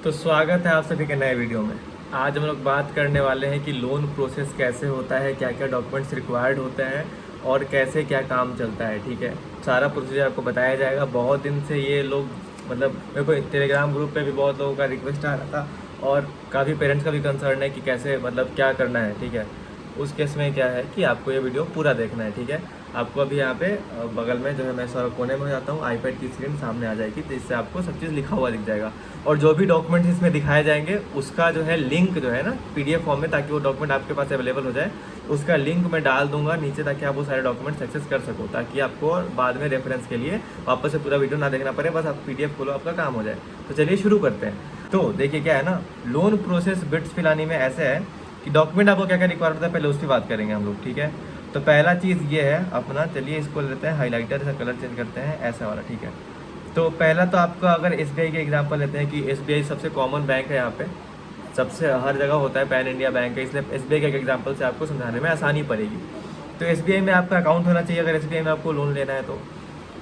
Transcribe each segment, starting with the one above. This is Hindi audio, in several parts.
तो स्वागत है आप सभी के नए वीडियो में। आज हम लोग बात करने वाले हैं कि लोन प्रोसेस कैसे होता है, क्या क्या डॉक्यूमेंट्स रिक्वायर्ड होते हैं और कैसे क्या काम चलता है। ठीक है, सारा प्रोसीजर आपको बताया जाएगा। बहुत दिन से ये लोग मेरे को टेलीग्राम ग्रुप पे भी बहुत लोगों का रिक्वेस्ट आ रहा था और काफ़ी पेरेंट्स का भी कंसर्न है कि कैसे क्या करना है। ठीक है, उस केस में क्या है कि आपको ये वीडियो पूरा देखना है। ठीक है, आपको अभी यहाँ पे बगल में जो है मैं सर कोने में हो जाता हूँ, आईपैड की स्क्रीन सामने आ जाएगी, जिससे आपको सब चीज़ लिखा हुआ दिख जाएगा और जो भी डॉक्यूमेंट्स इसमें दिखाए जाएंगे उसका जो है लिंक जो है ना पीडीएफ फॉर्म में, ताकि वो डॉक्यूमेंट आपके पास अवेलेबल हो जाए। उसका लिंक मैं डाल दूंगा नीचे ताकि आप वो सारे डॉक्यूमेंट्स एक्सेस कर सको, ताकि आपको बाद में रेफरेंस के लिए वापस से पूरा वीडियो ना देखना पड़े, बस आप पीडीएफ खोलो, आपका काम हो जाए। तो चलिए शुरू करते हैं। तो देखिए क्या है ना, लोन प्रोसेस बिट्स फिलानी में ऐसे है कि डॉक्यूमेंट आपको क्या क्या रिक्वायर होता है, पहले उसकी बात करेंगे हम लोग। ठीक है, तो पहला चीज़ ये है अपना, चलिए इसको लेते हैं हाईलाइटर से, कलर चेंज करते हैं ऐसा वाला। ठीक है, तो पहला तो आपका अगर एसबीआई के एग्जांपल लेते हैं कि एसबीआई सबसे कॉमन बैंक है, यहाँ पे सबसे हर जगह होता है, पैन इंडिया बैंक है, इसलिए एसबीआई के एग्जांपल से आपको समझाने में आसानी पड़ेगी। तो एसबीआई में आपका अकाउंट होना चाहिए अगर एसबीआई में आपको लोन लेना है तो।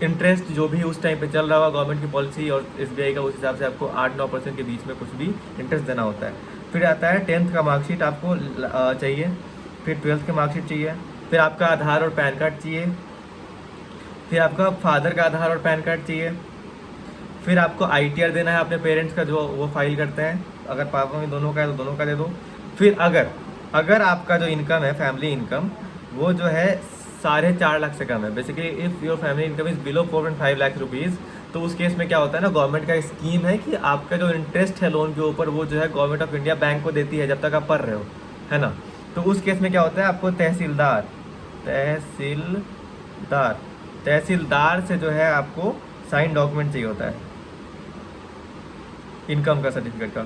इंटरेस्ट जो भी उस टाइम पे चल रहा होगा गवर्नमेंट की पॉलिसी और एसबीआई का, उस हिसाब से आपको 8-9% के बीच में कुछ भी इंटरेस्ट देना होता है। फिर आता है 10th का मार्कशीट आपको चाहिए, फिर 12th की मार्कशीट चाहिए, फिर आपका आधार और पैन कार्ड चाहिए, फिर आपका फादर का आधार और पैन कार्ड चाहिए, फिर आपको आईटीआर देना है अपने पेरेंट्स का जो वो फाइल करते हैं, अगर पापा में दोनों का है तो दोनों का दे दो। फिर अगर आपका जो इनकम है, फैमिली इनकम, वो जो है 4.5 लाख से कम है, basically if your family income is below 4.5 lakh rupees, तो उस केस में क्या होता है ना, गवर्नमेंट का स्कीम है कि आपका जो इंटरेस्ट है लोन के ऊपर वो जो है गवर्नमेंट ऑफ इंडिया बैंक को देती है जब तक आप पढ़ रहे हो, है ना। तो उस केस में क्या होता है, आपको तहसीलदार से जो है आपको साइन डॉक्यूमेंट चाहिए होता है इनकम का, सर्टिफिकेट का।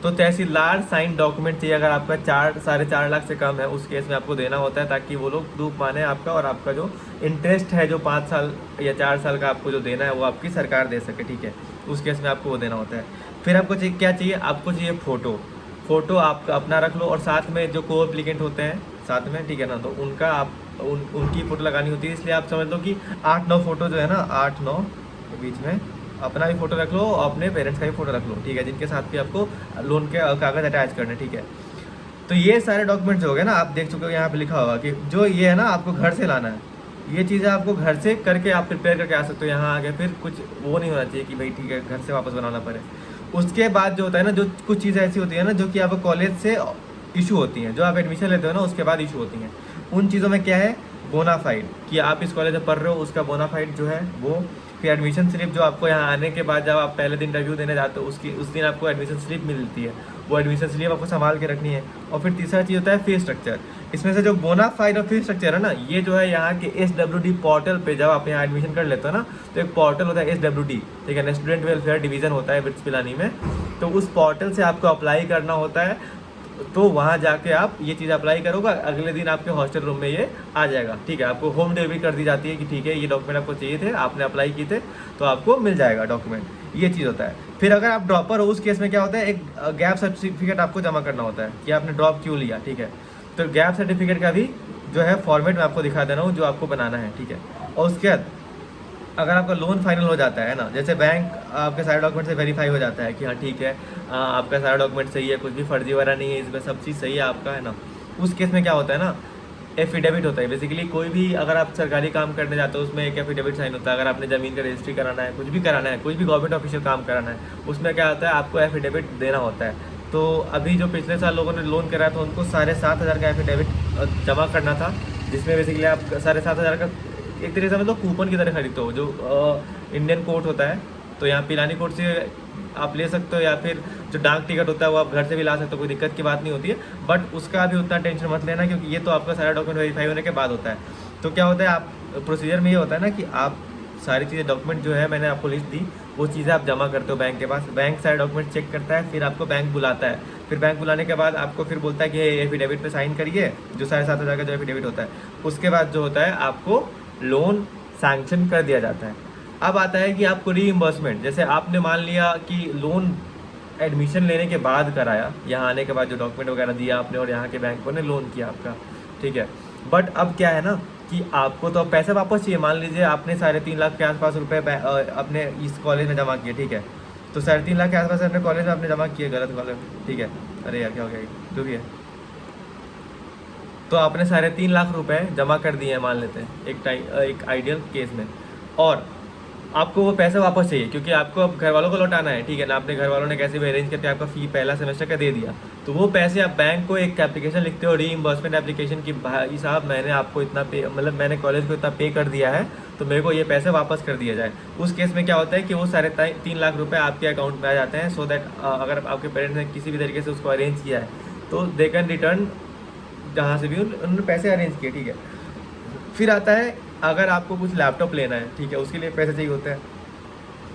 तो तहसीलदार साइन डॉक्यूमेंट चाहिए अगर आपका 4.5 लाख से कम है, उस केस में आपको देना होता है, ताकि वो लोग प्रूफ माने आपका, और आपका जो इंटरेस्ट है जो 5 साल या 4 साल का आपको जो देना है वो आपकी सरकार दे सके। ठीक है, उस केस में आपको वो देना होता है। फिर आपको क्या चाहिए, आपको चाहिए फ़ोटो आप अपना रख लो, और साथ में जो को एप्लीकेंट होते हैं साथ में, ठीक है ना, तो उनका उनकी फ़ोटो लगानी होती है। इसलिए आप समझ लो कि 8-9 फ़ोटो जो है ना, 8-9 के बीच में अपना भी फ़ोटो रख लो, अपने पेरेंट्स का भी फ़ोटो रख लो। ठीक है, जिनके साथ भी आपको लोन के कागज़ अटैच करने। ठीक है, तो ये सारे डॉक्यूमेंट्स हो गए ना, आप देख चुके हो यहाँ पे लिखा होगा कि जो ये है ना आपको घर से लाना है, ये चीज़ें आपको घर से करके आप प्रिपेयर करके आ सकते हो यहाँ आगे। फिर कुछ वो नहीं होना चाहिए कि भाई ठीक है घर से वापस बनाना पड़े। उसके बाद जो होता है ना, जो कुछ चीज़ें ऐसी होती है ना जो कि आपको कॉलेज से इशू होती हैं, जो आप एडमिशन लेते हो ना उसके बाद इशू होती हैं। उन चीज़ों में क्या है, बोनाफाइड, कि आप इस कॉलेज में पढ़ रहे हो उसका बोनाफाइड जो है वो। फिर एडमिशन स्लिप जो आपको यहाँ आने के बाद जब आप पहले दिन इंटरव्यू देने जाते हो उस दिन आपको एडमिशन स्लिप मिलती है, वो एडमिशन स्लिप आपको संभाल के रखनी है। और फिर तीसरा चीज़ होता है फी स्ट्रक्चर। इसमें से जो बोनाफाइड और फी स्ट्रक्चर है ना, ये जो है यहाँ के SWD पोर्टल पे जब आप यहाँ एडमिशन कर लेते हो ना, तो एक पोर्टल होता है SWD, ठीक है ना, स्टूडेंट वेलफेयर डिवीज़न होता है बिट्स पिलानी में। तो उस पोर्टल से आपको अप्लाई करना होता है, तो वहाँ जाके आप ये चीज़ अप्लाई करोगे, अगले दिन आपके हॉस्टल रूम में ये आ जाएगा। ठीक है, आपको होम डिलीवरी कर दी जाती है कि ठीक है ये डॉक्यूमेंट आपको चाहिए थे, आपने अप्लाई किए थे, तो आपको मिल जाएगा डॉक्यूमेंट। ये चीज़ होता है। फिर अगर आप ड्रॉपर हो, उस केस में क्या होता है, एक गैप सर्टिफिकेट आपको जमा करना होता है कि आपने ड्रॉप क्यों लिया। ठीक है, तो गैप सर्टिफिकेट का भी जो है फॉर्मेट मैं आपको दिखा दे रहा हूँ जो आपको बनाना है। ठीक है, और उसके बाद अगर आपका लोन फाइनल हो जाता है ना, जैसे बैंक आपके सारे डॉक्यूमेंट से वेरीफाई हो जाता है कि हाँ ठीक है आपका सारा डॉक्यूमेंट सही है, कुछ भी फर्जी वगैरह नहीं है, इसमें सब चीज़ सही है आपका, है ना। उस केस में क्या होता है ना, एफिडेविट होता है। बेसिकली कोई भी अगर आप सरकारी काम करने जाते हो उसमें एक एफिडेविट साइन होता है। अगर आपने ज़मीन का रजिस्ट्री कराना है, कुछ भी कराना है, कोई भी गवर्नमेंट ऑफिशियल काम कराना है, उसमें क्या होता है, आपको एफिडेविट देना होता है। तो अभी जो पिछले साल लोगों ने लोन कराया था उनको 7,500 का एफिडेविट जमा करना था, जिसमें बेसिकली आप 7,500 का एक तरीके से मतलब कूपन की तरह खरीदते हो, जो इंडियन कोर्ट होता है, तो यहाँ पिलानी कोर्ट से आप ले सकते हो, या फिर जो डाक टिकट होता है वो आप घर से भी ला सकते हो, कोई दिक्कत की बात नहीं होती है। बट उसका अभी उतना टेंशन मत लेना, क्योंकि ये तो आपका सारा डॉक्यूमेंट वेरीफाई होने के बाद होता है। तो क्या होता है, आप प्रोसीजर में ये होता है ना कि आप सारी चीज़ें डॉक्यूमेंट जो है मैंने आपको लिस्ट दी, वो चीज़ें आप जमा करते हो बैंक के पास। बैंक सारे डॉक्यूमेंट चेक करता है, फिर आपको बैंक बुलाता है। फिर बैंक बुलाने के बाद आपको फिर बोलता है कि एफिडेविट पे साइन करिए, जो 7,500 का जो एफिडेविट होता है। उसके बाद जो होता है आपको लोन सैंक्शन कर दिया जाता है। अब आता है कि आपको रीइंबर्समेंट, जैसे आपने मान लिया कि लोन एडमिशन लेने के बाद कराया, यहाँ आने के बाद जो डॉक्यूमेंट वगैरह दिया आपने और यहाँ के बैंकों ने लोन किया आपका, ठीक है। बट अब क्या है ना कि आपको तो अब पैसे वापस चाहिए। मान लीजिए आपने 3.5 लाख के आसपास रुपए अपने इस कॉलेज में जमा किए, ठीक है। तो 3.5 लाख के आसपास अपने कॉलेज में आपने जमा किए, गलत कॉलेज, ठीक है। अरे यार क्या हो गया, जो भी है, तो आपने 3.5 लाख रुपए जमा कर दिए हैं मान लेते हैं एक आइडियल केस में, और आपको वो पैसे वापस चाहिए क्योंकि आपको अब घर वालों को लौटाना है, ठीक है ना। अपने घर वालों ने कैसे भी अरेंज करके आपका फ़ी पहला सेमेस्टर का दे दिया, तो वो पैसे आप बैंक को एक एप्लीकेशन लिखते हो, रीइंबर्समेंट एप्लीकेशन की, भाई साहब मैंने आपको इतना पे, मतलब मैंने कॉलेज को इतना पे कर दिया है तो मेरे को ये पैसे वापस कर दिया जाए। उस केस में क्या होता है कि वो 3.5 लाख रुपये आपके अकाउंट में आ जाते हैं, सो दैट अगर आपके पेरेंट्स ने किसी भी तरीके से उसको अरेंज किया है तो दे कैन रिटर्न जहाँ से भी उन्होंने पैसे अरेंज किए, ठीक है। फिर आता है अगर आपको कुछ लैपटॉप लेना है, ठीक है, उसके लिए पैसे चाहिए होते हैं,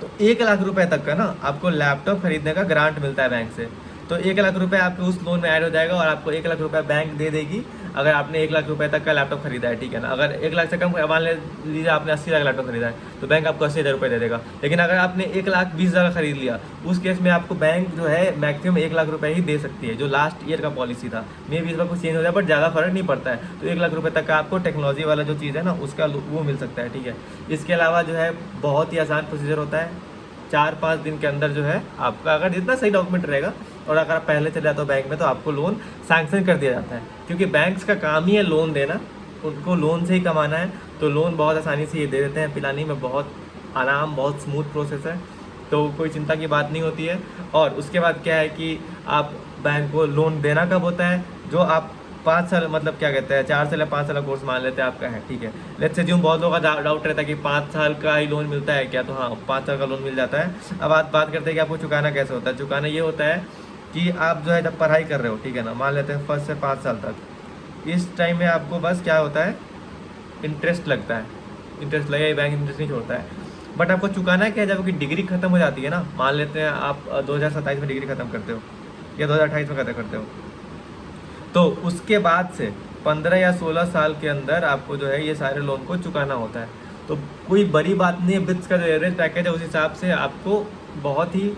तो 1 लाख रुपए तक का ना आपको लैपटॉप खरीदने का ग्रांट मिलता है बैंक से। तो 1 लाख रुपए आपके उस लोन में ऐड हो जाएगा और आपको 1 लाख रुपए बैंक दे देगी अगर आपने 1 लाख रुपए तक का लैपटॉप खरीदा है, ठीक है ना। अगर 1 लाख से कम मान लीजिए आपने 80 लाख लैपटॉप खरीदा है तो बैंक आपको 80,000 रुपये दे देगा। लेकिन अगर आपने 1,20,000 का खरीद लिया, उस केस में आपको बैंक जो है मैक्सिमम 1 लाख रुपये ही दे सकती है, जो लास्ट ईयर का पॉलिसी था। मे भी इस बार कुछ चेंज हो जाए बट ज़्यादा फर्क नहीं पड़ता है। तो 1 लाख रुपये तक का आपको टेक्नोलॉजी वाला जो चीज़ है ना उसका वो मिल सकता है, ठीक है। इसके अलावा जो है बहुत ही आसान प्रोसीजर होता है, 4-5 दिन के अंदर जो है आपका अगर जितना सही डॉक्यूमेंट रहेगा और अगर आप पहले चले जाते हो बैंक में तो आपको लोन सैंक्शन कर दिया जाता है, क्योंकि बैंक्स का काम ही है लोन देना, उनको लोन से ही कमाना है। तो लोन बहुत आसानी से ये दे देते हैं, पिलानी में बहुत आराम, बहुत स्मूथ प्रोसेस है, तो कोई चिंता की बात नहीं होती है। और उसके बाद क्या है कि आप बैंक को लोन देना कब होता है, जो आप 5 साल मतलब क्या कहते हैं 4 साल या 5 साल का कोर्स मान लेते हैं आपका है, ठीक है। लेट्स से बहुत लोगों का डाउट रहता है कि 5 साल का ही लोन मिलता है क्या, तो हाँ 5 साल का लोन मिल जाता है। अब आप बात करते हैं कि आपको चुकाना कैसे होता है। चुकाना ये होता है कि आप जो है जब पढ़ाई कर रहे हो, ठीक है ना, मान लेते हैं 1 से 5 साल तक, इस टाइम में आपको बस क्या होता है इंटरेस्ट लगता है, इंटरेस्ट लगेगा, बैंक इंटरेस्ट नहीं छोड़ता है। बट आपको चुकाना क्या है, जब आपकी डिग्री खत्म हो जाती है ना, मान लेते हैं आप 2027 में डिग्री खत्म करते हो या 2028 में खत्म करते हो, तो उसके बाद से 15 या 16 साल के अंदर आपको जो है ये सारे लोन को चुकाना होता है। तो कोई बड़ी बात नहीं है, बिट्स का जो एवरेज पैकेज है उस हिसाब से आपको बहुत ही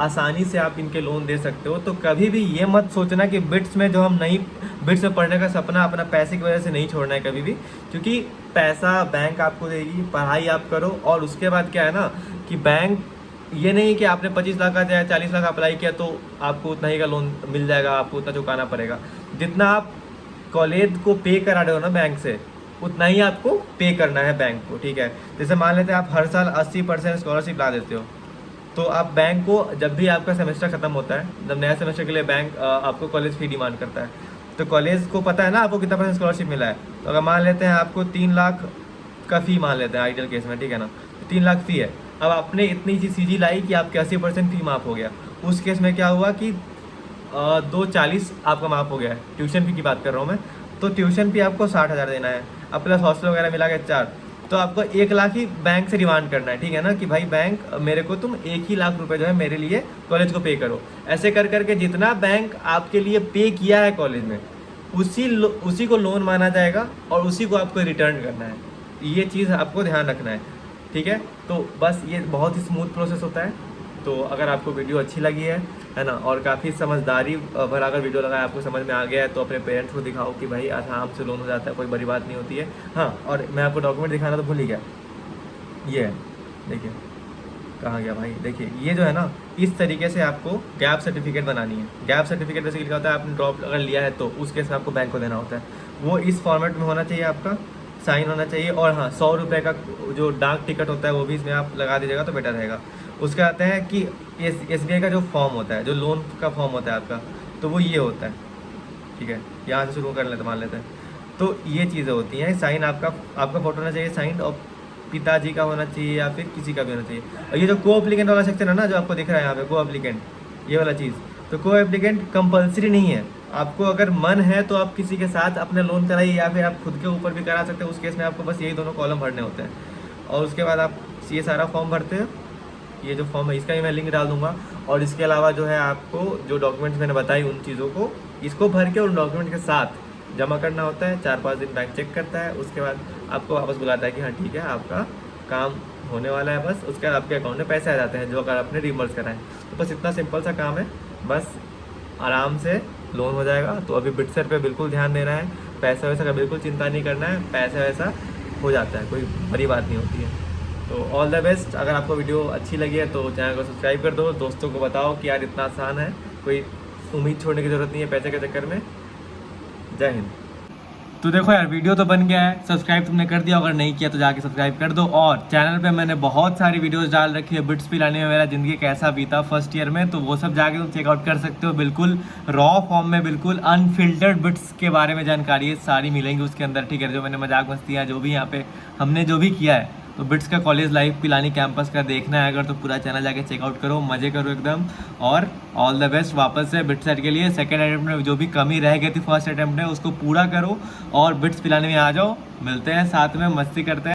आसानी से आप इनके लोन दे सकते हो। तो कभी भी ये मत सोचना कि बिट्स में जो हम नहीं, बिट्स में पढ़ने का सपना अपना पैसे की वजह से नहीं छोड़ना है कभी भी, क्योंकि पैसा बैंक आपको देगी, पढ़ाई आप करो। और उसके बाद क्या है ना कि बैंक ये नहीं कि आपने 25 लाख का या 40 लाख अप्लाई किया तो आपको उतना ही का लोन मिल जाएगा, आपको उतना चुकाना पड़ेगा। जितना आप कॉलेज को पे करा रहे हो ना बैंक से, उतना ही आपको पे करना है बैंक को, ठीक है। जैसे मान लेते हैं आप हर साल 80% स्कॉलरशिप ला देते हो, तो आप बैंक को जब भी आपका सेमेस्टर ख़त्म होता है, जब नया सेमेस्टर के लिए बैंक आपको कॉलेज फी डिमांड करता है, तो कॉलेज को पता है ना आपको कितना % स्कॉलरशिप मिला है। तो अगर मान लेते हैं आपको 3 लाख का फ़ी मान लेते हैं आइडियल केस में, ठीक है ना, 3 लाख फ़ी है। अब आपने इतनी सी चीज़ी लाई कि आपके 80% फ़ी माफ़ हो गया। उस केस में क्या हुआ कि 240 आपका माफ़ हो गया है। ट्यूशन फ़ी की बात कर रहा हूँ मैं, तो ट्यूशन फ़ी आपको 60,000 देना है, अब प्लस हॉस्टल वगैरह मिला के 4, तो आपको 1 लाख ही बैंक से डिमांड करना है, ठीक है ना, कि भाई बैंक मेरे को तुम 1 ही लाख रुपए जो है मेरे लिए कॉलेज को पे करो। ऐसे कर करके जितना बैंक आपके लिए पे किया है कॉलेज में, उसी को लोन माना जाएगा और उसी को आपको रिटर्न करना है। ये चीज़ आपको ध्यान रखना है, ठीक है। तो बस ये बहुत ही स्मूथ प्रोसेस होता है। तो अगर आपको वीडियो अच्छी लगी है ना, और काफ़ी समझदारी भरा अगर वीडियो लगा है, आपको समझ में आ गया है, तो अपने पेरेंट्स को दिखाओ कि भाई आराम से लोन हो जाता है, कोई बड़ी बात नहीं होती है। हाँ, और मैं आपको डॉक्यूमेंट दिखाना तो भूल ही गया, ये है, देखिए कहाँ गया भाई, देखिए ये जो है ना, इस तरीके से आपको गैप सर्टिफिकेट बनानी है। गैप सर्टिफिकेट जैसे लिखा होता है, आपने ड्रॉप अगर लिया है तो उस केस में आपको बैंक को देना होता है। वो इस फॉर्मेट में होना चाहिए, आपका साइन होना चाहिए, और हाँ 100 रुपये का जो डाक टिकट होता है वो भी इसमें आप लगा दीजिएगा तो बेटर रहेगा। उसके आते हैं कि SBI का जो फॉर्म होता है, जो लोन का फॉर्म होता है आपका, तो वो ये होता है, ठीक है। यहाँ से शुरू कर लेते मान लेते हैं, तो ये चीज़ें होती हैं। साइन आपका फ़ोटो होना चाहिए, साइन, और पिताजी का होना चाहिए या फिर किसी का भी होना चाहिए। और ये जो को एप्लीकेंट वाला सेक्शन है ना, जो आपको दिख रहा है यहाँ पे को एप्लीकेंट, ये वाला चीज़, तो को एप्लीकेंट कंपलसरी नहीं है। आपको अगर मन है तो आप किसी के साथ अपने लोन कराइए या फिर आप खुद के ऊपर भी करा सकते हैं। उस केस में आपको बस यही दोनों कॉलम भरने होते हैं, और उसके बाद आप ये सारा फॉर्म भरते हैं। ये जो फॉर्म है इसका भी मैं लिंक डाल दूंगा। और इसके अलावा जो है आपको जो डॉक्यूमेंट्स मैंने बताई उन चीज़ों को, इसको भर के उन डॉक्यूमेंट के साथ जमा करना होता है। 4-5 दिन बैंक चेक करता है, उसके बाद आपको वापस बुलाता है कि हाँ ठीक है आपका काम होने वाला है। बस उसके बाद आपके अकाउंट में पैसे आ जाते हैं जो अगर आपने रिमर्स कराएं। तो बस इतना सिंपल सा काम है, बस आराम से लोन हो जाएगा। तो अभी बिटसर पे बिल्कुल ध्यान देना है, पैसा वैसा का बिल्कुल चिंता नहीं करना है, पैसा वैसा हो जाता है, कोई बड़ी बात नहीं होती है। तो ऑल द बेस्ट। अगर आपको वीडियो अच्छी लगी है तो चैनल को सब्सक्राइब कर दो, दोस्तों को बताओ कि यार इतना आसान है, कोई उम्मीद छोड़ने की ज़रूरत नहीं है पैसे के चक्कर में। जय हिंद। तो देखो यार, वीडियो तो बन गया है, सब्सक्राइब तुमने कर दिया, अगर नहीं किया तो जाके सब्सक्राइब कर दो। और चैनल पे मैंने बहुत सारी वीडियोस डाल रखी है बिट्स पिलाने में मेरा ज़िंदगी कैसा बीता फर्स्ट ईयर में, तो वो सब जाके तुम चेकआउट कर सकते हो। बिल्कुल रॉ फॉर्म में, बिल्कुल अनफिल्टर्ड बिट्स के बारे में जानकारी है सारी मिलेंगी उसके अंदर, ठीक है। जो मैंने मजाक मस्तियाँ जो भी यहाँ पे हमने जो भी किया है, तो बिट्स का कॉलेज लाइफ पिलानी कैंपस का देखना है अगर, तो पूरा चैनल जाके चेकआउट करो, मजे करो एकदम। और ऑल द बेस्ट वापस से बिट्स सेट के लिए। सेकंड अटेम्प्ट में जो भी कमी रह गई थी फर्स्ट अटेम्प्ट में, उसको पूरा करो और बिट्स पिलाने में आ जाओ। मिलते हैं साथ में, मस्ती करते हैं।